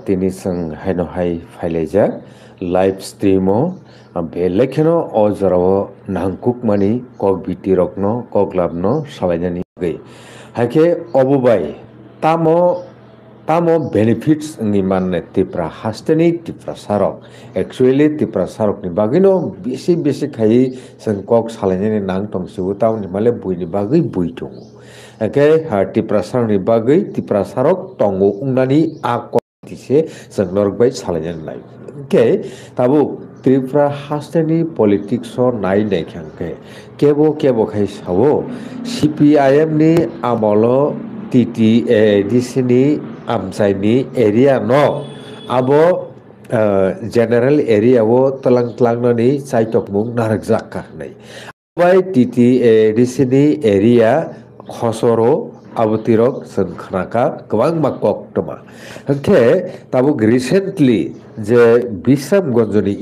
তিনি जों हायनहाय फायलायजाक लाइभ स्ट्रीमो बेलेखेनो अजराव नांकुकमानि कक बिटिरकनो कक लाबनो सालायनायनि गै हायखे अबुबाय तामो तामो बेनिफिट्स नि मानने तिप्रा हास्टेनि तिप्रा सारक एक्चुअली तिप्रा सारक नि बागैनो बेसे बेसे खायि जों कक सालायनायनि नां तंसिबो टाउन माले बुइनि बागै बुइ दङ एके तिप्रा सारकनि बागै तिप्रा सारक टंगो उंनानि आ कटिसे जों नरबाय सालायनानै लायो ओके ताबु त्रिपुरा हास्टेनि पलिटिक्स नाय नायखांखे केबो केबो खाय सावो CPIM नि आमलो TTADC आमसाइनि एरिया न आबो जेनेरेल एरिया वो तलां तलांनानै साइटक मुं नारक जाखा नै बाय TTADC एरिया खसरो आबुतिरक जों खनाका गोबां माकक दमा ओके ताबु रिसेन्टलि जे बिसामगन्जनि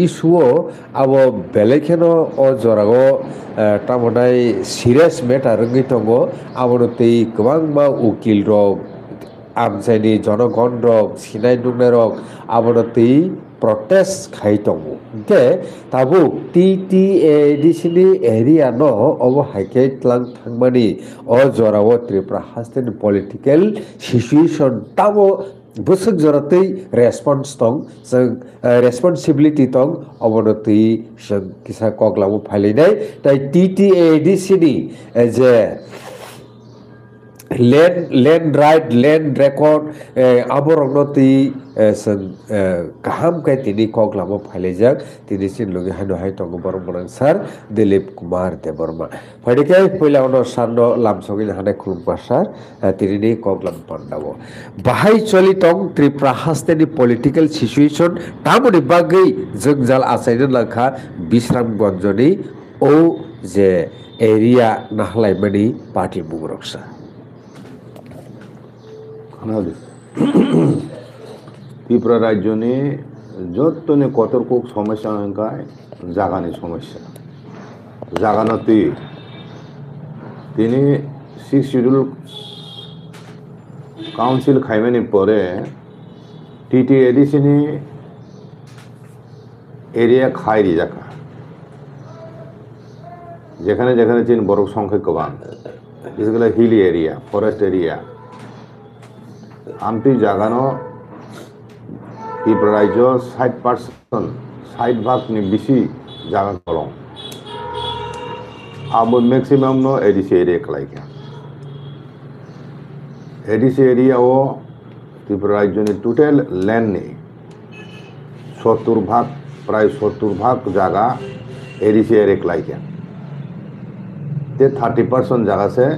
इस्युओ आबो बेलेखेनो अ जरागो तामनाय सिरियास मेटार रंगै दङो आबोनो तै गोबां मा उकिल रक आमसाइनि जनगण रक सिनाय दुंनाय रक आबोनो तै प्रटेस्ट खाय दङ ओके ताबु TTADC एरिया न अबो हाइके तलां थांमानि अ जराव त्रिपुरा हास्टेनि पलिटिकल सिचुएशन ताबो बोसोक जरातै रेसपन्स दं जों रेसपन्सिबिलिटि दं अबोनो तै जों किसा कगलामो फालिनाय ताइ TTADC जे land right land record आबोरंनो तै जों गाहाम काय तिनि कगलामो फालिजाक तिनि सिन लगे हानो हाय दङ बरं सर दिलीप कुमार देबर्मा फैदिके फैलावनो सानो लामसगिन हाने खुलुमबा सर तिनि कगलाम पान्डावो बाहाय चलि दं त्रिपुरा हास्टेनि पलिटिकल सिचुएशन तामुनि बागै जों जाल आसायनो लाखा बिश्रामगन्जनि औ जे एरिया नाहलायमानि पार्टी बुंरक्सा त्रिपुरा राज्यनि যতনে কতরকুক সমস্যা হংকায় জাগানি সমস্যা জাগানতি তিনি 6 শিডিউল কাউন্সিল খাইমানি পরে TTADC नि এরিয়া খাইরি জাকা যেখানে যেখানে চিন বড় সংখ্যা কবান যেগুলো হিলি এরিয়া ফরেস্ট এরিয়া আমটি জাগানো त्रिपुरा राज्य 60% 60% नि बिसी जागा कलम अब मैक्सिमम नो ADC एरिया कलाइका ADC एरिया वो त्रिपुरा राज्य नि टोटल लैंड नि 70% प्राय 70% जागा ADC एरिया कलाइका ते 30% जागा से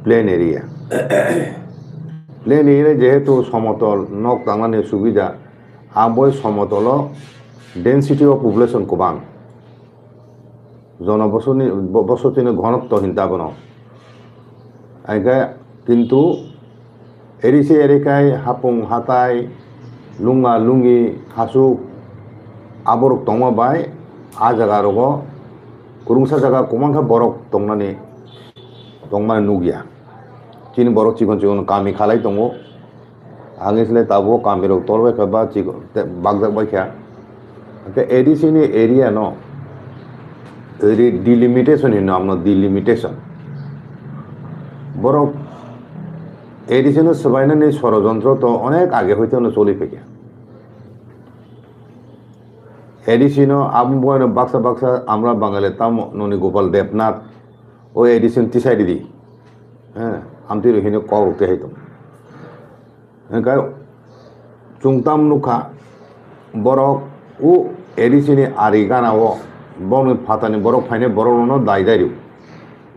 प्लेन एरिया प्लेन एरिया जेहेतु समतल नक तांगाने सुविधा आबो समतल डेंसिटी ऑफ पॉपुलेशन को बां जनबसति घनत्व हिंता बनो आइका किंतु ADC एरिकाय हापुं हाताय लुंगा लुंगी हासु आबरक तंमा बाय आ जगा रगो कुरुंसा जगा कुमांखा बरक तंनानि तंमा नुगिया चिन बरक चिकन चिकन कामी खालाय दंगो आंगिसले ताबो कामिरो तोरबे खबा चिको बागदाक बायखा के ADC नि एरिया न एरि डिलिमिटेशन इन नामनो डिलिमिटेशन बरक ADC न सबायना नि षড়যন্ত্র तो अनेक आगे হইতে न চলি ফেকে ADC न आबुबोन बाक्सा बाक्सा আমরা বাঙালি তাম ননি গোপাল দেবনাথ ও ADC তিসাইদি দি হ্যাঁ আমতি রহিনে কওতে হইতো Engkau cungtam nuka borok u ADC ni arigana wo bonu patani borok faine borok no dai dai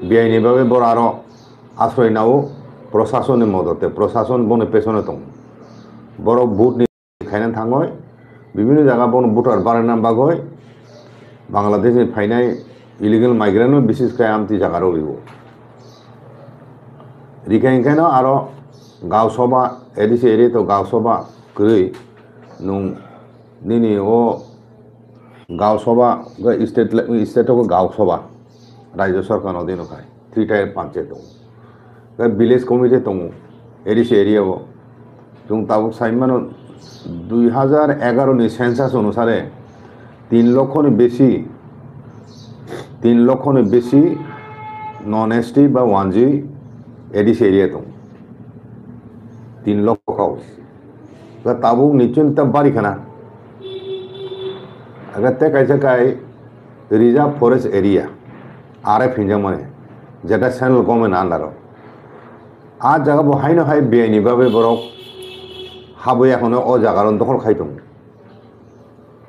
biai ni babe boraro asroi nawo প্রশাসন ni modote প্রশাসন bonu pesone tong borok vote ni খাইনা থাঙ্গয় বিভিন্ন জায়গা বন voter বাড়ানাম বাগয় বাংলাদেশে ফাইনাই illegal migrant বিশেষ করে আমতি জায়গা রইব রিকাইন আরো गाव सभा ADC एरिया तो गाव सभा गई नुं निनी ओ गाव सभा स्टेट को गाव सभा राज्य सरकार अधीन खाय 3 टायर पंचायत दं विलेज कमिटी दं ADC एरिया वो जों ताबुक साइमानो 2011 नि सेंसास अनुसारे 3 लक्षनि बेसी नन एसटी बा 1G एडिस एरिया दं 3 लक्षआव ताबुक निचुन तब बारी खाना अगर ते कैसे काय रिजर्व फॉरेस्ट एरिया आरएफ हिंजा माने जेटा सेंट्रल गवर्नमेंट अंडर आज जगह बहाय न हाय बेनि बाबे बरक हाबया खनो अ जागारन दखल खाय दं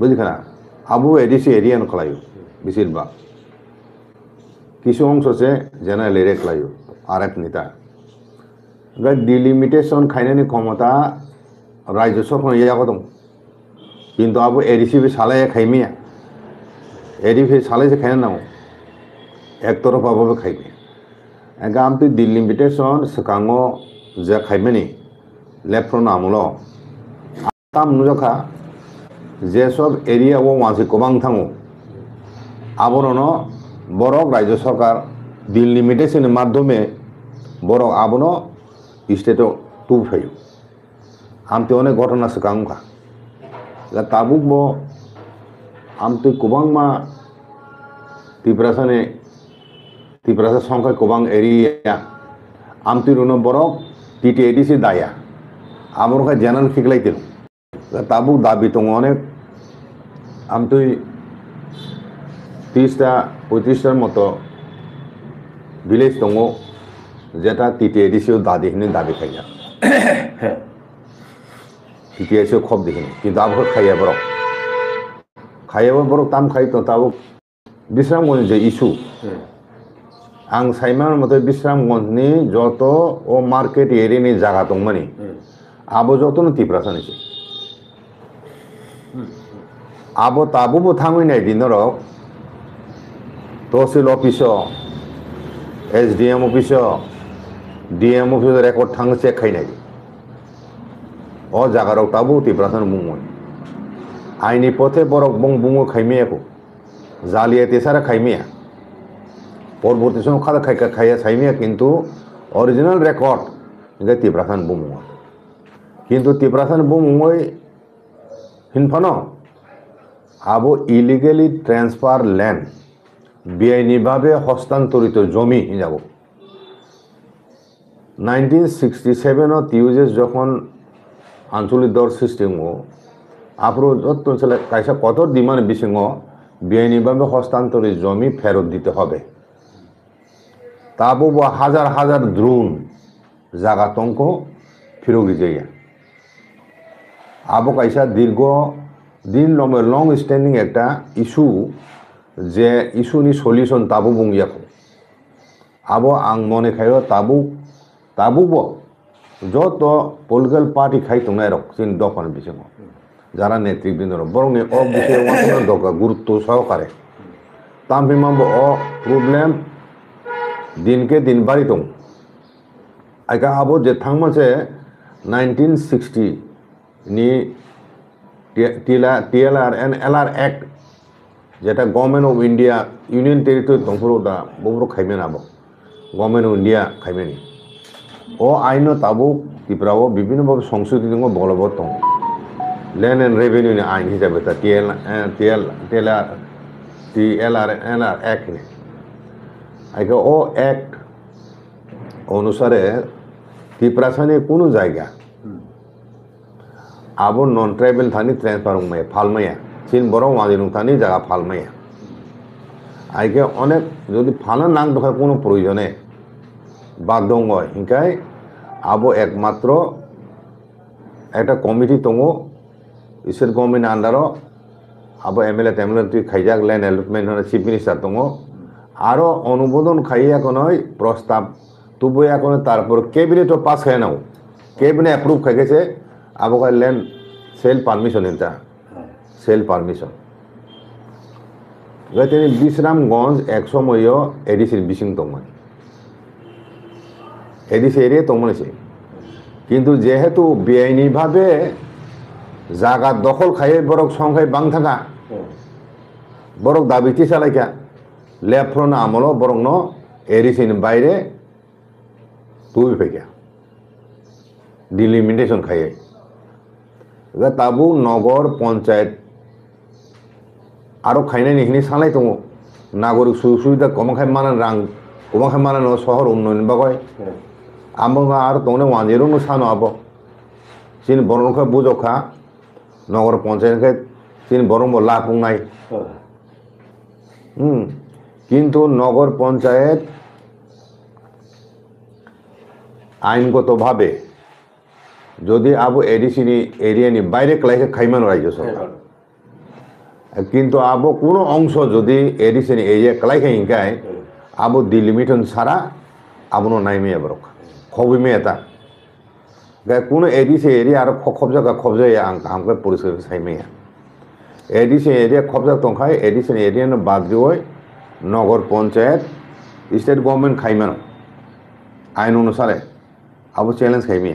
बुझिखाना आबु एडिस एरिया न खलायो बिसिरबा किछु अंश से जेनेरेल एरिया खलायो आरएफ नेता गा डिलिमिटेशन खायनानि क्षमता राज्य सरकार यागो दं किन्तु आबु एडिसि बे सालाय खायमिया एडिसि सालाय से खायना नांगौ एक तरफाबो खायमे गाम तो डिलिमिटेशन सकांगो जे खायमेनि लेफ्टफ्रन आमुलो ताम नुजखा जे सब एरिया वो वांसे गोबां थाङो आबरनो बरक राज्य सरकार डिलिमिटेशन माध्यमे बरक आबनो स्टेटो टू फायो आमते अनेक घटना सकांगखा ला ताबुक बो आमते गोबां मा तिब्रासा संख्या गोबां एरिया आमते रुनो बरक टीटीएडीसी दाया आबरखा जेनाल खिगलायते ताबुक दाबि दङ अनेक आमते 30-35 मतो विलेज दङ जेटा टीटीएडीसी दादि हिने दाबि खाया टीटीएडीसी खब दिहिने किन्तु आबो खाया बरक ताम खाय तो ताबुक बिश्रामगंज जे इशू आं साइमान मते बिश्रामगंजनि जत ओ मार्केट एरियानि जागा दंमानि आबो जतनो तिब्रासानिसै आबो ताबुबो थांनाय दिनर tehsil office SDM office DM office record थांग चेक खायनाय ओ जागाराव ताबु तिब्रासान बुङो आइनि पथे बरक बुङो खायमेयाखौ जालियाति सारा खायमेया परवर्ती समय खादा खाया सायमिया किन्तु ओरिजिनल रेकर्ड इनका तिब्रासान बुङो किन्तु तिब्रासान बुङो हिनफानो आबो इलिगेली ट्रांसफार लैंड बेआईनि भावे हस्तांतरित जमी हिंजाबो 1967 यूजेस जखन आंचलिक दर सिस्टेम आपरो जत्तनसेला कायसा कत डिमांड बिसिङो बेआईनि भावे हस्तांतरित जमी फेरत दिते हबे ताबो हाजार हाजार द्रोन जागा तंको फिरौरि जाया आबो कायसा दीर्घ दिन लंग स्टैंडिंग एक इशू जे इशूनि सल्यूशन ताबो बुंगियाखौ आबो आं मने खायो ताबुबो जत पलिटिकल पार्टी खाय तंनाय रक जों दखान बिसिङो जारा नेतृबृंद बरंनि अ बिषय वासना दका गुरुत्व सहकारे तामबिमाबो अ प्रब्लेम दिन के दिन बारी दं आइका आबो जे थांमासे 1960 नि TLR and LR Act जेटा government of India union territory दंफोरो दा बबरो खायमेन आबो गवर्नमेंट ऑफ इंडिया खायमेनि ओ आइन ताबो तिब्राओ विभिन्न भाव संशोधित दङ बलबत दं लैंड एंड रेवेन्यू नि आइन हिसाबै ता TLR एक्ट नि आइका ओ एक्ट अनुसारे तिब्रासानि कोनो जायगा आबो नन ट्राइबल थानी ट्रांसफार में फालमाया चीन बरो वादिनु थानी जगह फालमाया आइके अनेक যদি ফানা নাং দখা কোনো প্রয়োজনে বাধ্য হয় হিংকাই আবো একমাত্র একটা কমিটি দङ इसोर गवर्नमेंट आन्डारो आबो एमएलए टेमएलए खाइजाक लैंड एलटमेंट होना चीफ मिनिस्टार दङ आरो अनुमोदन खाइया कोनय प्रस्ताव तुबया कोन तारपर कैबिनेट पास खायनाव कैबिनेट अप्रूव खाइगेसे आबो का लैंड सेल परमिशन इनता सेल परमिशन गतेनि बिश्रामगंज एक समय एडिसि बिसिं दंमोन एडिसि एरिया दंमोनसे किन्तु जेहेतु बेआईनि भावे जागा दखल खायै बरक संख्या बां थाका बरक दाबिथि सालायखा लेफ्टफ्रन आमलो बरकनो एडिसिनि बायरे तुबि फैखा डिलिमिटेशन खायै তাবু নগর পঞ্চায়েত আরো খাইনাই নিখিনি সালাই দङ নাগরিক সুযোগ সুবিধা কমাখাই মানা রাং কমাখাই মানা শহর উন্নয়ন বাগয় আমা আর দङ 10 নো সানো আবো চিন বরনখা বুজখা নগর পঞ্চায়েতকে চিন বরং লাভ বুংনাই কিন্তু নগর পঞ্চায়েত আইনগতভাবে যদি আবো এডিসিনি এরিয়ানি বাইরে ক্লাইকে খাইমান রাজ্য সরকার কিন্তু আবো কোনো অংশ যদি এডিসিনি এরিয়া ক্লাইকে ইনকায় আবো ডিলিমিটন ছাড়া আবনো নাইমে আবরক খবিমে এটা কোনো এডিসি এরিয়া আর খবজায় আমাকে পরিষ্কার সাইমে এডিসি এরিয়া খবজা দंखाय এডিসিনি এরিয়া বাদ দিয়ে নগর পঞ্চায়েত স্টেট গভর্নমেন্ট খাইমান আইন অনুসারে আবো চ্যালেঞ্জ খাইমে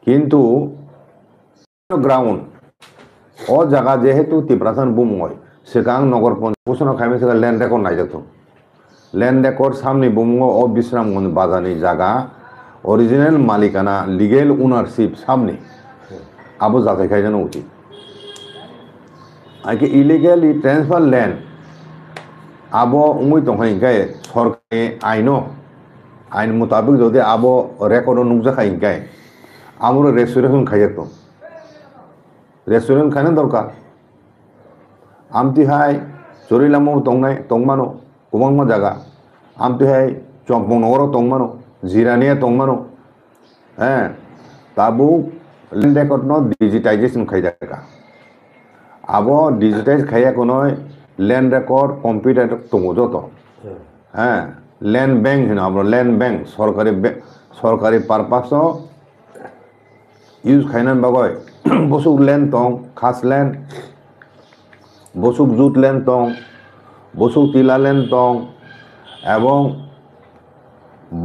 কিন্তু গ্রাউন্ড ও জায়গা যেহেতু তিপ্রাসান বুময় সেখান নগর পঞ্চায়েত খাইমে সেখানে ল্যান্ড রেকর্ড নাই যেত ল্যান্ড রেকর্ড সামনে বুমঙ্গ ও বিশ্রামগঞ্জ বাজারনি জায়গা অরিজিনাল মালিকানা লিগেল ওনারশিপ সামনে আবো যাচাই খাই জানা উচিত আগে ইলিগেলি ট্রান্সফার ল্যান্ড আবো উমই দंखाय সরকারি আইন মোতাবেক যদি আবো রেকর্ড নুকজাখাय ইনকাय আমরা রেস্টুরেন্ট খাইতো রেস্টুরেন্ট খাইনো দরকার আমতিহাই চরিলামো দंमानो गोबां জায়গা আমতিহাই চম্পং নগরও দंमानो জিরানিয়া দंमानो হ্যাঁ তাবু ল্যান্ড রেকর্ড ন ডিজিটাইজেশন খাইজাকা আবো ডিজিটাইজ খাইয়া কোনো ল্যান্ড রেকর্ড কম্পিউটার দङ যত হ্যাঁ ল্যান্ড ব্যাংক হিনো আমরা ল্যান্ড ব্যাংক সরকারি পারপাস ইউজ খাইনান বাগয় বসুক ল্যান্ড দं খাস ল্যান্ড বসুক জুট ল্যান্ড দं বসুক টিলা ল্যান্ড দं এবং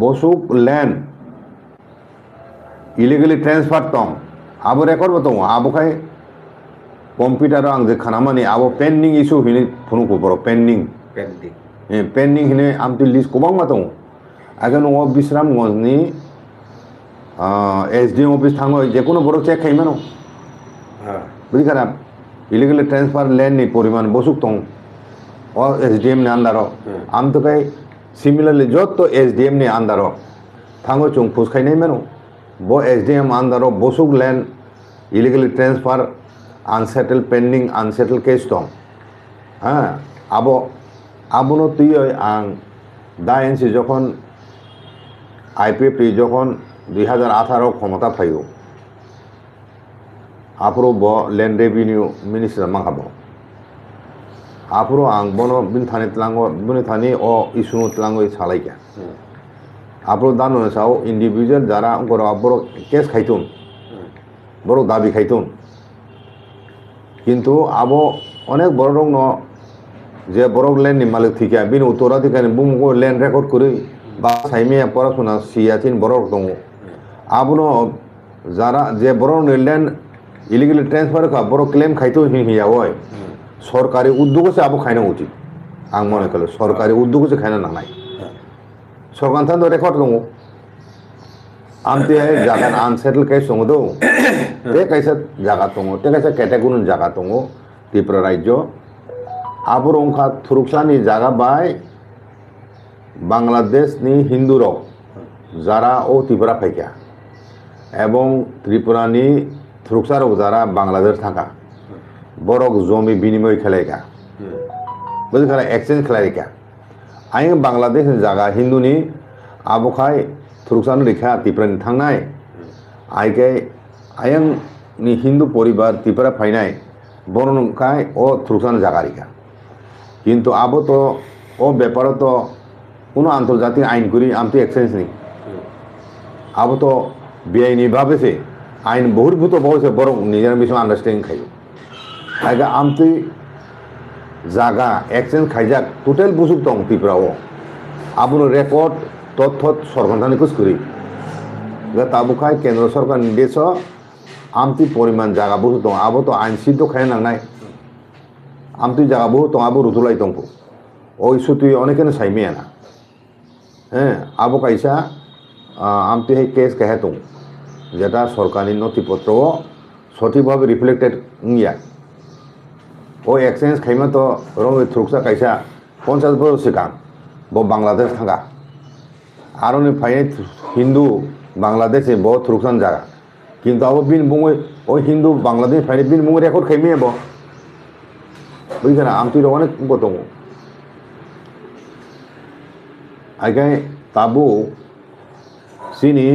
বসুক ল্যান্ড ইলিগেলি ট্রান্সফার দं আবো রেকর্ড দङ আবोखाय कम्पिउटार आं जे खानामानि आबो पेन्डिंग इशू हिने फुनुको बरो पेन्डिंग हिने आमति लिस्ट गोबां मा दङ आगे न'आव बिश्रामगंजनि एसडीएम अफिस थाङो जेकुनु बरो चेक खाइमानो बुझि खाना इलिगेल ट्रान्सफार लैंड नि परिमाण बसुक दं ओ एसडीएम नि आन्दाराव आमतोखाय सिमिलारलि जत एसडीएम नि आन्दाराव थाङो जों फुसखायनाय मानो बो एसडीएम आन्दाराव बसुक land illegal transfer unsettle pending unsettle case দं হ্যাঁ আবনো তুই আং দা এনসি যখন আইপিএফটি যখন 2018 ক্ষমতা ফাইও আপরো ব ল্যান্ড রেভিনিউ মিনিস্টার মাখাবো আপরো আং বনো বিন থানি তলাঙ্গো বিনি থানি ও ইস্যু তলাঙ্গো সালাইকা আপরো দানো সাও ইন্ডিভিজুয়াল যারা গরো আপরো কেস খাইতুন বড় দাবি খাইতুন কিন্তু আবো অনেক বড় রং যে বড় ল্যান্ড নি মালিক থেকে বিন উত্তরাধিকারী বুমগো ল্যান্ড রেকর্ড করে বা সাইমে পড়াশোনা সিয়াচিন বড় দङ আবনো যারা যে বড় ল্যান্ড ইলিগেলি ট্রান্সফার কা বড় ক্লেম খাইতো হিয়া হয় সরকারি উদ্যোগসে আবো খাইনা উচিত আং মনে করি সরকারি উদ্যোগসে খাইনা নাঙাই সরকার থান রেকর্ড দङ आमते जागा आनसेटल केस दङ दो ते कैसे जागा दङ ते कैसे कैटेगरी जागा दङ त्रिपुरा राज्य आबर अंखा थुरुकसानि जागा बाय बांग्लादेश नि हिंदू रक जारा ओ त्रिपुरा फाइका एवं त्रिपुरा नि थुरुकसा रक जारा बांग्लादेश थाका बरक जमी बिनिमय खेलायका बुझि खाना एक्सचेंज खेलायका आइ बांग्लादेश जागा हिंदू नि आबोखाय थुरुकसान रेखा त्रिपुरानि थांनाय आइके आयं नि हिंदू परिवार त्रिपुरा फाइनाय बरनखाय ओ थुरुकसान जागारिका किन्तु आबो तो ओ ব্যাপার तो কোনো আন্তর্জাতিক আইন করি আমতি এক্সচেঞ্জ নেই আবো তো বেআইনি ভাবে সে আইন বহির্ভূত বসে বরং নিজের বিষয় আন্ডারস্ট্যান্ডিং খাই আগে আমতি জায়গা এক্সচেঞ্জ খাইজাক টোটাল বুঝুক দं त्रिपुराओ আবুনো রেকর্ড তথ্য সরকার কুছ করি তাবুখায় কেন্দ্র সরকার নির্দেশ আমতি পরিমাণ জায়গা বহু দं আবো তো আইন সিদ্ধ খাই নাंनाय আমতি জায়গা বহু দं আবো রুতুলাই দं ওই সুতুই অনেকেনো সাইমিয়া না হ্যাঁ আবো কাইসা আমতি হে কেস কাহে দं যেটা সরকারি নথিপত্র সঠিকভাবে রিফ্লেক্টেড ইয়া ও এক্সচেঞ্জ খাইমা তো রং থ্রুকসা কাইসা 50 বছর সিগাং ব বাংলাদেশ থাকা আর ফাইনে হিন্দু বাংলাদেশে বহু থ্রুকসান জায়গা কিন্তু আবার বিন বুঙে ওই হিন্দু বাংলাদেশ ফাইনে বিন বুঙে রেকর্ড খাইমিয়ে ব বুঝছেন আমটির অনেক দङ আইগাই তাবু সিনি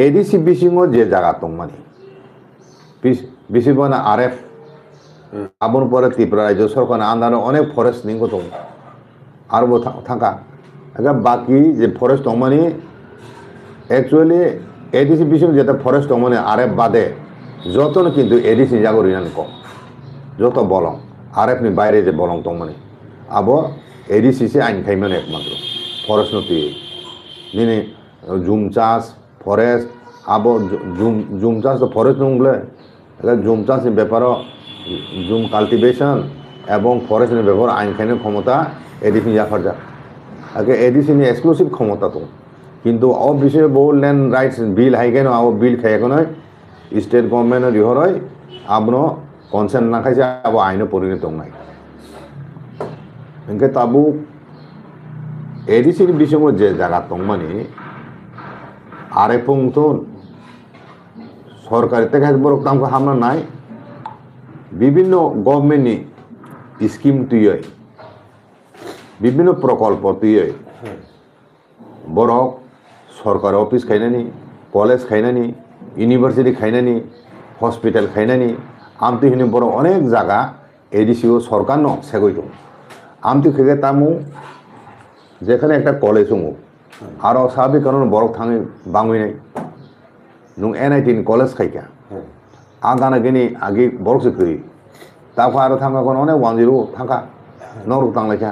এডিসি বিসিং যে জায়গা দं মানে বিসিবনা আরএফ আবন পরে ত্রিপুরা রাজ্য সরকার আন্দারে অনেক ফরেস্ট নিঙ্গ দं আরবো থাকা আচ্ছা বাকি যে ফরেস্ট দं মানে একচুয়ালি এডিসি বিসিং যেটা ফরেস্ট দं মানে আরএফ বাদে যতন কিন্তু এডিসি জাগো রিনান কম যত বলং আরএফ নি বাইরে যে বলং দं মানে আবো এডিসি সে আইন খাইমানে একমাত্র ফরেস্ট নতি নিনে জুম চাষ ফরেস্ট আবো জুম চাষ তো ফরেস্ট নংলে জুম চাষের ব্যাপারও জুম কাল্টিভেশন এবং ফরেস্টের ব্যাপার আইন খাইনের ক্ষমতা এডিসি জাফার যা আগে এডিসি নি এক্সক্লুসিভ ক্ষমতা তো কিন্তু অ বিষয়ে বহু ল্যান্ড রাইটস বিল হাই কেন আবো বিল খাইয়াকে নয় স্টেট গভর্নমেন্টের ইহরয় আপনো কনসেন্ট না খাইছে আবো আইনে পরিণত নাই এনকে তাবু এডিসির বিষয়ে যে জায়গা দं মানে আরেফং তো সরকারি থেকে বড় দামকে হামলা নাই বিভিন্ন গভর্নমেন্টনি স্কিম তুই বিভিন্ন প্রকল্প তুই বড় সরকারি office খাইনানি college খাইনানি university খাইনানি hospital খাইনানি Amati হিনি বড় অনেক জায়গা এডিসিও সরকার ন সেগই দं আমতি খেগে তামু যেখানে একটা কলেজ দङ আরো স্বাভাবিক কারণ বড় থাঙে বাঙুই নাই নং NIT কলেজ খাইকা আগানা গেনি আগে বড় করি তারপর আরো থাকা কোন অনেক 10 থাকা নরক তাংলাইকা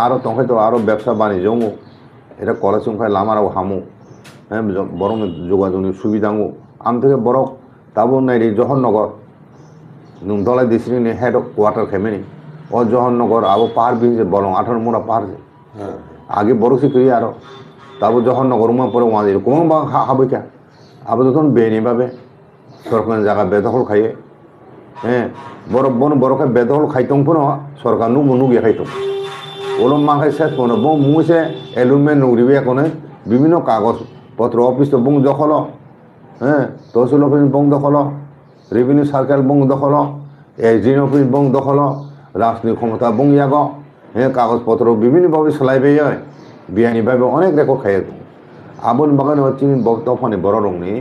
আরো তখন তো আরো ব্যবসা বাণিজ্য এটা কলেজ সংখ্যায় লামারাও হামু হ্যাঁ বড় যোগাযোগের সুবিধাও আম থেকে বড় তাবো নাই জহরনগর নং দলাই ডিস্ট্রিক্টনি হেড কোয়ার্টার খেমেনি ও জহরনগর আবো পাহাড় বিহিছে বড় 18 মোড়া পাহাড় আগে বড় করি আরো তাবো জহরনগর মা পরে 10 কোন বা হাবইকা আবো যখন বেনি ভাবে সরকার জায়গা বেদখল খাইয়ে হ্যাঁ বড় বন বড়কে বেদখল খাইতং পুনো সরকার নুগে খাইতং ওলম মাখাই শেষ কোনো বং মুছে এলুমেন্ট নুগরিবে কোনে বিভিন্ন কাগজ পত্র অফিস তো বং দখল হ্যাঁ তহসিল অফিস বং দখল রেভিনিউ সার্কেল বং দখল এসডিএন অফিস বং দখল রাজনৈতিক ক্ষমতা বং ইয়াগ হ্যাঁ কাগজপত্র বিভিন্নভাবে চালাইবে বিয়ানিভাবে অনেক রেকর্ড খাইয়ে আবন বাগান হচ্ছে বক্তফানি বড় রংনি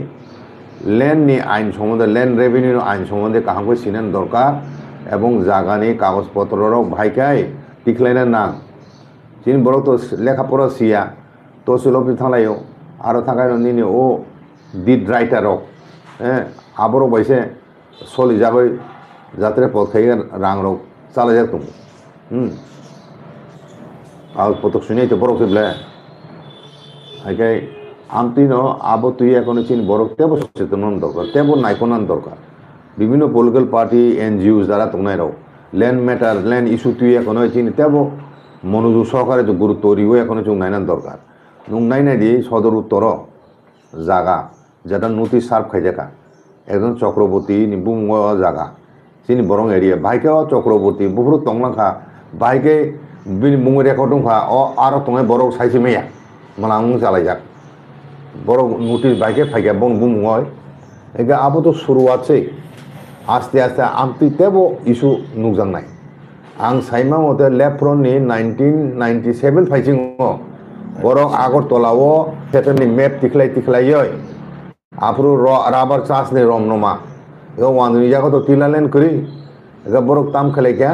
ল্যান্ডনি আইন সম্বন্ধে ল্যান্ড রেভিনিউ আইন সম্বন্ধে কাহাকে চিনেন দরকার এবং জাগানি কাগজপত্র ভাইকাই টিকলাইনা না চিন বড় তো লেখাপড়া সিয়া তহসিল অফিস থালাইও আরো থাকায় নিনে ও ডিড রাইটার হ্যাঁ আবারও বাইসে চলি যাবই যাত্রা পথ খাইয়ে রাং রোগ চালাই যাক তুমি কাগজপত্র শুনেই তো বড় ফিরলে আইকাই আমতি ন আবো তুই এখন চিন বড় তেব সচেতন দরকার তেব নাইকোনান দরকার বিভিন্ন পলিটিক্যাল পার্টি NGOs দ্বারা তোমরাই রাও ল্যান্ড ম্যাটার ল্যান্ড ইস্যু তুই এখন চিন তেব মনোযোগ সহকারে যে গুরুত্ব দিও এখন চুং নাইনান দরকার নুং নাইনাই দি সদর উত্তর জায়গা যেটা নথি সার্ভ খাই জায়গা একজন চক্রবর্তী বুম জায়গা চিনি বরং এরিয়া ভাইকে চক্রবর্তী বহুত তংলাখা ভাইকে মুঙে রেকর্ড দंखा আরো তোমায় বড় সাইছে মেয়া মালা মুং চালাই যাক বড় নোটিশ বাইকে ফাইকা বন বুম হয় এগে আবো তো শুরু আছে আস্তে আস্তে আমতি তেবো ইস্যু নুকজাং নাই आं साइमा मते लेफ्रननि 1997 फाइसिं बरं आगरतलाव सेटेलनि मेप तिखलाय आफ्रो राबार चार्जनि रमनमा एगो वाननि जागा तो तिलालेन करी एगो बरक ताम खलायका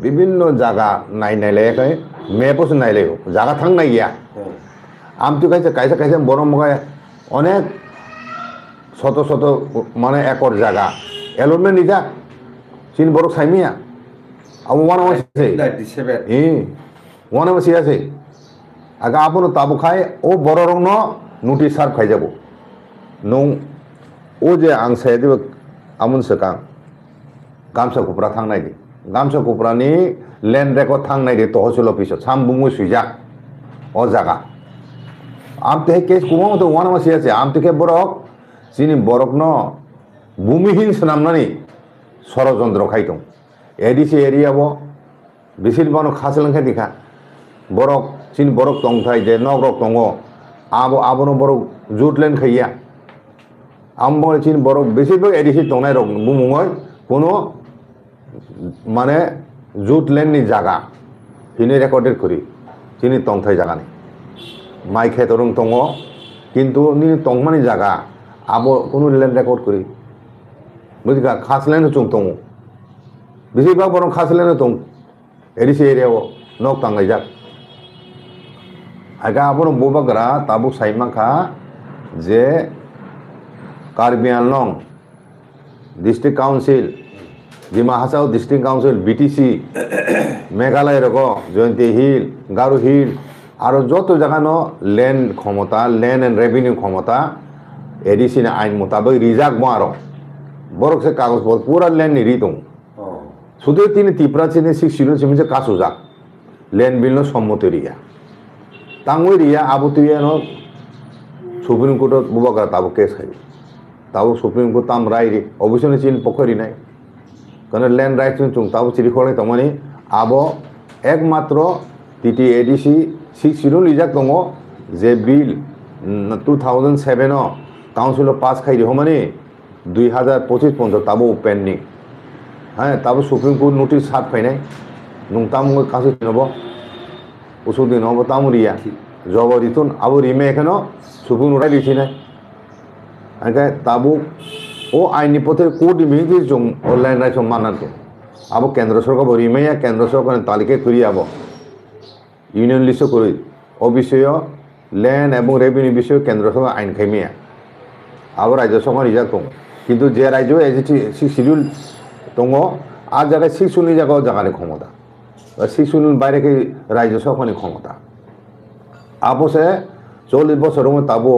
विभिन्न जागा नायनायलायकै मेपस नायलायो जागा थांनाय गैया आमति कायसे बरं मगाय अनेक शत शत माने एकर जागा एलमेन्ट निजा सिन बरक साइमिया अब वाना मासे 97 वाना मासे আছে आगा आपनो ताबु खाय ओ बर रंग नोटिस सार्भ खाय जाबो नों ओ जे आं सायदे आमुन सकां गामसा कुप्रा थांनाय दि गामसा कुप्रानि लैंड रेकर्ड थांनाय दि तहसिल अफिस साम बुङो सुइजा ओ जागा आमते केस कुमो तो वाना मासे আছে आमते के बरक सिनि बरक न ভূমিহীন সামনানি ষড়যন্ত্র খাইতং এডিসি এরিয়াবো বেশিরভাগ খাসলেंखाय दिखा বরক চিন বরক তংথাই যে নগরক দङ আবনো বরক জুটলেন খাইয়া আমবো চিন বরক বেশিরভাগ এডিসি তংনাই রক বুমুङै কোনো মানে জুটলেননি জায়গা তিনি রেকর্ডেড করি তিনি তংথাই জায়গা নেই মাই খেতরং দङ কিন্তু নি তংমানি জায়গা আবো কোনো ল্যান্ড রেকর্ড করি বুঝিকা খাসলেন চুং দङ বেশিরভাগ বরং খাসলেন দङ এডিসি এরিয়াও নক তাंगाय जाक आगा आबो बोबाग्रा ताबु साइमाखा जे Karbi Anglong district council Dima Hasao district council BTC Meghalaya रगो जयंती हिल गारो हिल आरो जतो जागानो लैंड क्षमता लैंड एंड रेवेन्यू क्षमता एडिसि आइन मुताबिक रिजार्व मारो बरक से कागज पर पूरा लैंड नि रिदों শুধু তিনি ত্রিপুরা চিনি 6 সিমিজে কাসুজাক ল্যান্ড বিল নো সম্মতি রিয়া তাঙ্গুই রিয়া আবুতুয়া নো সুপ্রিম কোর্ট বুবাগা তাবো কেস খাই তাবো সুপ্রিম কোর্ট তাম রায় রি অবশ্যই চিন পখরি নাই কারণ ল্যান্ড রাইট চুং তাবো চিরি খড়ে তমানি আবো একমাত্র টিটি এডিসি 6 লিজাক দङ যে বিল 2007 नो কাউন্সিল পাস খাই রি হমানি 2025 পর্যন্ত তাবো পেন্ডিং हाँ तब सुप्रीम कोर्ट नोटिस सात फैनाय नोंताम कासो दिनबो उसु दिनबो ताम रिया जब रितुन अब रिमे एखनो सुप्रीम कोर्ट दिथिनाय आगे ताबु ओ आइनि पथे कोर्ट मिहि जों ऑनलाइन राइट माननातो अब केंद्र सरकार रिमे या केंद्र सरकार तालिका करि अब यूनियन लिस्ट करि ओ विषय लैंड एवं रेवेन्यू विषय केंद्र सरकार आइन खाइमिया अब राज्य सरकार रिजाक दं किन्तु जे राज्य एजिटि शिड्यूल दङ আর জায়গায় 6 জায়গাও জায়গানি ক্ষমতা 6 বাইরে কি রাজ্য সরকারের ক্ষমতা আপসে 40 বছর তাবো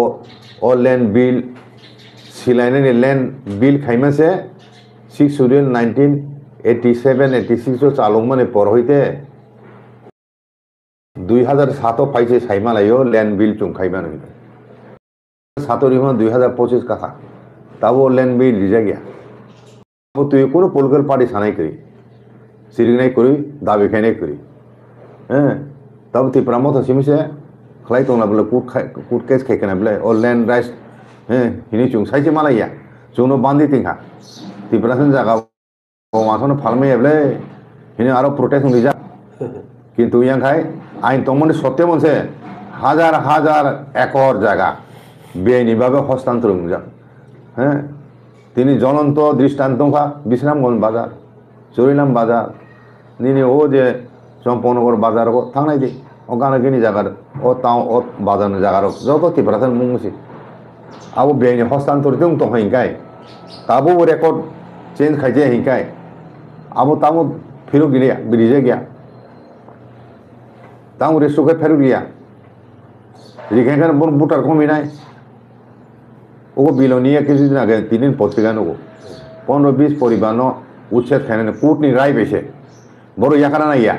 ও ল্যান্ড বিল সিলাইনে ল্যান্ড বিল খাইমাসে 6 শিডিউল 1987 86 চালু মানে পর হইতে 2007 পাইছে সাইমালাইও ল্যান্ড বিল চুং খাইমান হইতে 7 2025 কথা তাবো ল্যান্ড বিল রিজা গিয়া তুই কোনো পলিটিক্যাল পার্টি সানাই করি সিরিংনাই করি দাবি খাইনাই করি হ্যাঁ তবে ত্রিপুরা মতো সিমিসে খাই দंना বলে কুট কেস খাইখানা বলে ও ল্যান্ড রাইটস হ্যাঁ হিনি চুং সাইছে মালাইয়া চুনো বান্ধি তিংহা ত্রিপুরাসন জায়গা মাসনে ফালমে বলে হিনি আরো প্রোটেকশন দিজা কিন্তু ইয়াংখাই আইন দंमोन সত্যি মনসে হাজার হাজার একর জায়গা বেআইনিভাবে হস্তান্তর হয়ে হ্যাঁ তিনি জ্বলন্ত দৃষ্টান্তখা বিশ্রামগঞ্জ বাজার চরিলাম বাজার নিনি ও যে চম্পনগর বাজার থাংনাই দি ওখানে কিনি জায়গার ও তাও ও বাজার জায়গার যত ত্রিপুরাসন মুংসি আবো বেআইনি হস্তান্তর দং তো হিংকাই তাবো রেকর্ড চেঞ্জ খাইছে হিংকাই আবো তামো ফিরো গিলিয়া ব্রিজে গিয়া তামো রেস্টুকে ফেরো গিয়া রিখাইখানে বুটার কমি নাই वो बिलोनिया किसी दिन आगे 3 दिन पत्रिका नो 15-20 परिवार उच्छेद खाने कूटनी राय बेसे बड़ो याकाना ना या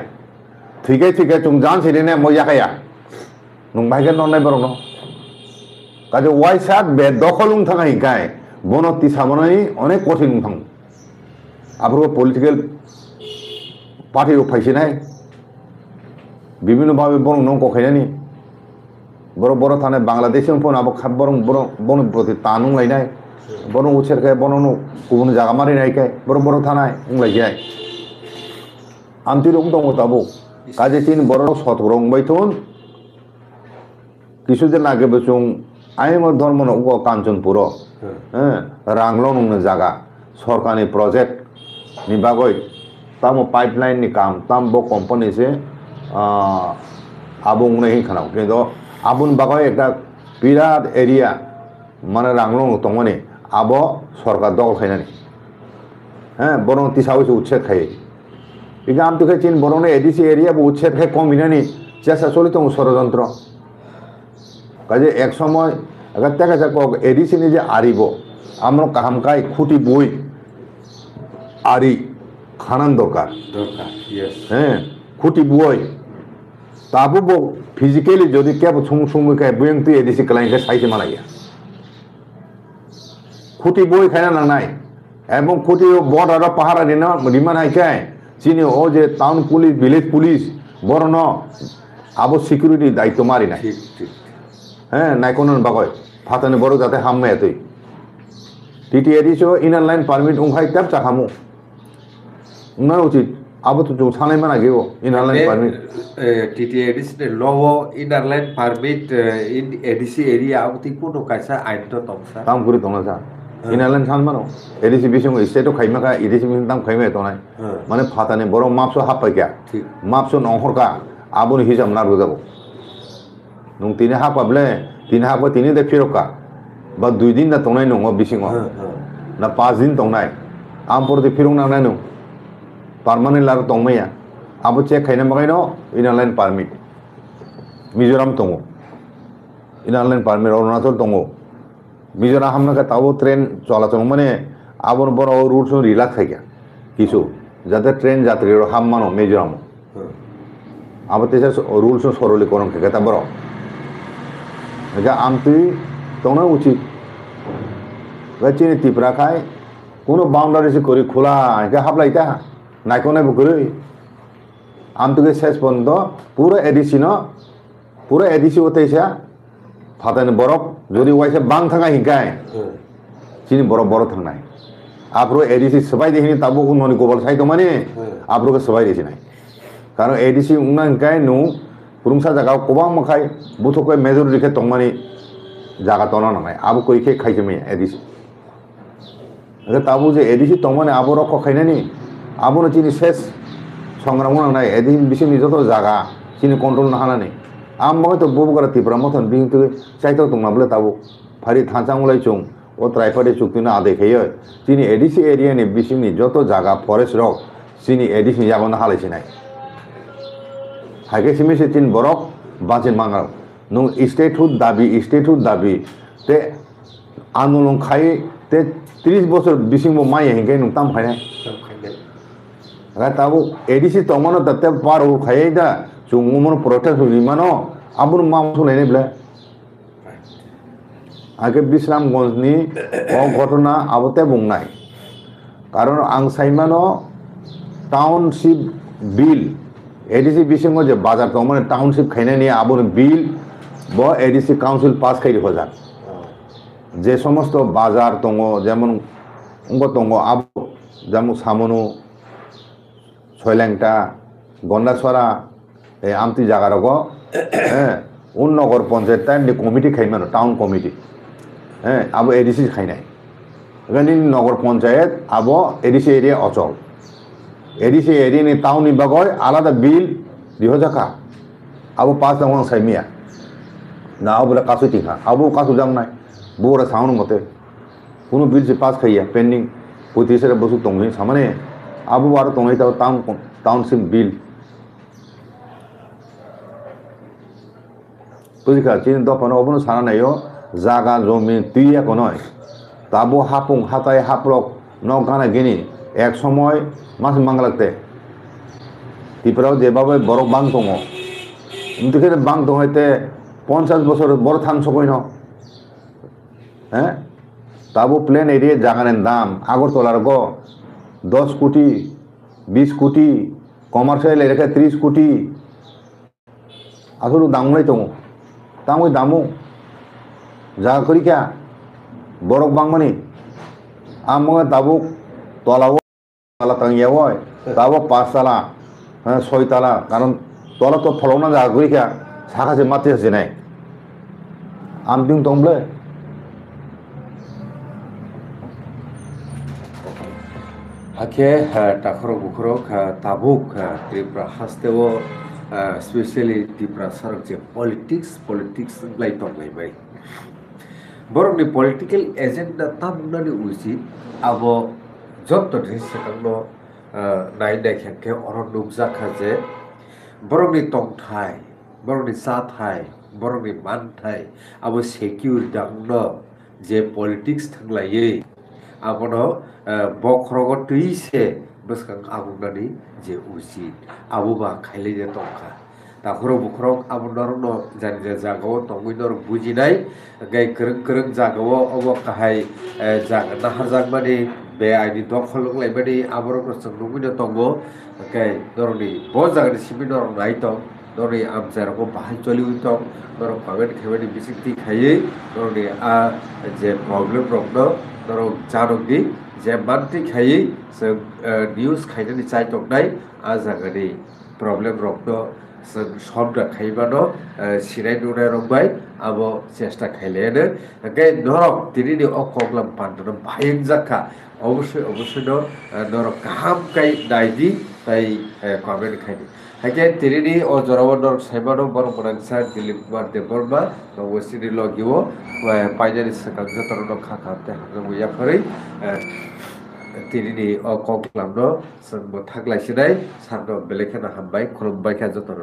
ठीक है तुम जान से ने मो याकाया नुं बाइके नन्नाय बरो न काजे वाइ सात बे दखलुं थाङा हिकाय बनो तिसामनानि अनेक कठिन थां आफोरखौ पलिटिकल पार्टी फाइसिनाय বিভিন্ন ভাবে বরং নং কখাইনানি বড় বড় থানে বাংলাদেশে ফোন আবো বরং বড় বন প্রতি তানুং লাইনাই বরং উছেরখায় বনন গুবুন জায়গা মারি নাইখায় বড় বড় থানায় উংলাইজায় আমতি রং দङ তাবো কাজে তিন বড় সতরং বাইথুন কিছুদিন আগে বচুং আইম ধর্ম নগ কাঞ্চনপুর হ্যাঁ রাংলো নং জায়গা সরকারি প্রজেক্ট नि बागै तामो पाइपलाइन नि काम ताम बो कंपनी से आबुं नहीं खानाव किन्तु आबुन बागै एक बिराट एरिया माने रांगलं तंगने आबो सरकार दखल खायनानि हाँ बरं तिसावैसो उच्छेद खायो इका आम तुखे चिन बरं एडिसि एरिया बो उच्छेद खाय कम हिनानि चेष्टा चलित दङ षड़यंत्र काजे एक समय एका तेका जाको एडिसि नि जे आरिबो आमनो काहामकाय खुटी बई आरी खानान दरकार हाँ खुटी बुई ताबो फिजिकली जो क्या सुमुखे बुयंग एडिसि कलाइंगे साइसे मालाया खुटी बई खाना नांनाय এবং কোটি বর্ডার পাহারা দিনা রিমান হাইকায় চিনি ও যে টাউন পুলিশ ভিলেজ পুলিশ বড় ন আবো সিকিউরিটি দায়িত্ব মারি নাই হ্যাঁ নাইকোন বাকয় ফাতানি বড় যাতে হামমে তুই টিটিএডিসও ইনার লাইন পারমিট উংখাই তাপ চাখামু উংনা উচিত আবো তো जों सानाय माना गेव इनार लाइन परमिट टीटीएडीसी ने लव इनार लाइन परमिट इन एडीसी एरिया आबती कोनो कायसा आइन तो तंगसा ताम गुरि तंगसा इनार लाइन सान मानो एडीसी बिसंग स्टेट खाइमा का एडीसी बिसंग ताम खाइमा तनाय माने फाताने बरो मापसो हापाय क्या मापसो नहरका आबोनि हिसाब नारगो जाबो नों तिने हापाब्ले तिने हापा तिने दे फिरका बा 2 दिन ना तंगनाय नंगो बिसिंग ना 5 दिन तंगनाय आम परदे फिरंग नांनाय नं पार्मानेंट लार तंगमैया आबो चेक खाइना बागायनो इनार लाइन परमिट मिजोराम तंगो इनार लाइन परमिट अरुणाचल तंगो मिजोराम हमना का ताबो ट्रेन चलाचल माने आबोर बरो रूल्स रिलैक्स थाइया किसु जाते ट्रेन यात्री हाम मानो मिजोराम आबो तेसा रूल्स सरलीकरण के ता बरो एगा आमति तंगना उचित गचिनि तिप्रा खाय कोनो बाउंडारी से करी खुला एगा हाबलाइता नायकोनाय बुकरै आमतुके शेष बंद पूरा एडिसी न पूरा एडिसी होतेसा फातानि बरफ जदि वाइसे बां थांगा हिंकाय चिनि बरफ थांनाय आप्रो एडिसी सबाय देहिनि ताबो उननि गोबल साइद माने आप्रो के सबाय देसिनाय कारण एडिसी उना हिंकाय नु पुरुंसा जागा कोबां मखाय बुथोके मेजर रिखे तंगमानि जागा तना नाय आबो कइखे खाइजमे एडिसी अगर ताबो जे एडिसी तंगमाने आबो रख खाइनानि आबोनो चिनि शेष संग्राम नांनाय एदिन बिसिनि जतो जागा चिनि कंट्रोल ना हानानै आम मगे तो बोबगरा तिब्रा मथन बिं तो चाइतो तंगनाबले ताबो फारि थांचांगलाय चुं ओ ट्राइफाडे चुक्तिना आदै खैयो चिनि एडिसी एरिया नि बिसिनि जतो जागा फरेस्ट रक चिनि एडिसी जागोना हालायसिनाय हागे सिमिसे चिन बरक बाजिन मांगा नु स्टेटहुड दाबि ते आन्दोलन खाय ते 30 বছর बिसिंबो माय हेंगे नु ताम खायनाय ताबो एडिसी तंगनो तते पार हो खायदा चुंगमन प्रोटेस्ट रिमानो आबुन मामसो लायनायब्ला आगे बिश्रामगंजनि अ घटना आबते बुंनाय कारण आं साइमानो टाउनशिप बिल एडिसी बिसिंगो जे बाजार तो माने टाउनशिप खायनायनि आबुन बिल ब एडिसी काउंसिल पास खायरि हजार जे समस्त बाजार दंगो जेमन उंगो दंगो आबु जामु सामनु ছয়লেংটা গন্ডাছড়া এই আমতি জায়গারগো হ্যাঁ উন্নগর পঞ্চায়েত তাই কমিটি খাইমানো টাউন কমিটি হ্যাঁ আবো এডিসি খাইনাই এখানে নগর পঞ্চায়েত আবো এডিসি এরিয়া অচল এডিসি এরিয়া নি টাউন বিভাগয় আলাদা বিল দিহজাকা আবো 5 দাম সাইমিয়া না বলে কাছু টিখা আবো কাছু জাম নাই बोरा साउन मते कोनो बिल से पास खाइया पेंडिंग 35 बसु तंगनि सामाने आबो बारो तंगै ता टाउनशिप बिल तुजिका चिन दफन अबनो साना नायो जागा जमिन तुइया कोनय ताबो हापुं हाताय हाप्रक न गाना गिनि एक समय मास मांगलाते तिप्राव जेबाबे बरक बां दङ उनतिखे बां दङते 50 বছর বড় থান सकय न হ্যাঁ তাবো প্লেন এরিয়া জাগানের দাম আগরতলার গো 10 কোটি 20 কোটি কমার্শিয়াল এলাকা 30 কোটি আসলে দামলাই তো তামই দামও জাগা করি কে বরক বাংমানি আমগে তাবো তলাও তালা তাঙ্গিয়া হয় তাবো 5 তালা হ্যাঁ 6 তালা কারণ তলা তো ফলনা জাগা করি কে সাকাছে মাতে আছে নাই আমদিং তংবলে Hake takhorok bukhorok tabuk Tripura hastewo especially Tripura sarok je politics lai tong lai bai borok ni political agenda tamna ni usi abo jotto drisakangno nai dekhenke oron nukja khaje borok ni tong thai borok ni sa thai borok ni man thai abo secure dangno je politics thanglaiye abono বখরগ তুইছে বসকাং আবুনানি যে উচিত আবুবা খাইলে যে Tankha Takhar বখরগ আবুনারন জানি যে জাগাও তংগুইনর বুজিনাই গাই করং করং জাগাও অব কাহাই জাগা Nahar জাগমানি be aini dok phalok laimani aborok no chung nugui tongo ke doroni bo jagani sibi dorong nai tong doroni amjar ko bahai choli tong dorong comment khaimani bisikti khaiye doroni a je problem rok no dorong janok di je manti khaiye se news khainani chai tok nai a jagani problem rok no সবটা খাইবানো সিরাই নুনাই রংবাই আবো চেষ্টা খাইলেন গে নরক তিনি অকগলাম পান্ডন ভাইং জাখা অবশ্যই অবশ্যই নরক কাহাম কাই নাইদি তাই কমেন্ট খাইনি হাকে তিনি ও জরাবন নরক সাইবানো বড় মনাংসা দিলীপ কুমার দেববর্মা ওসিডি লগিও পাইজারি সাকাং যতন খাখাতে হাঙ্গা ফরে তিনি অকগলাম নো থাকলাইছিনাই সারনো বেলেখানা হামবাই খুলুমবাই খা যতন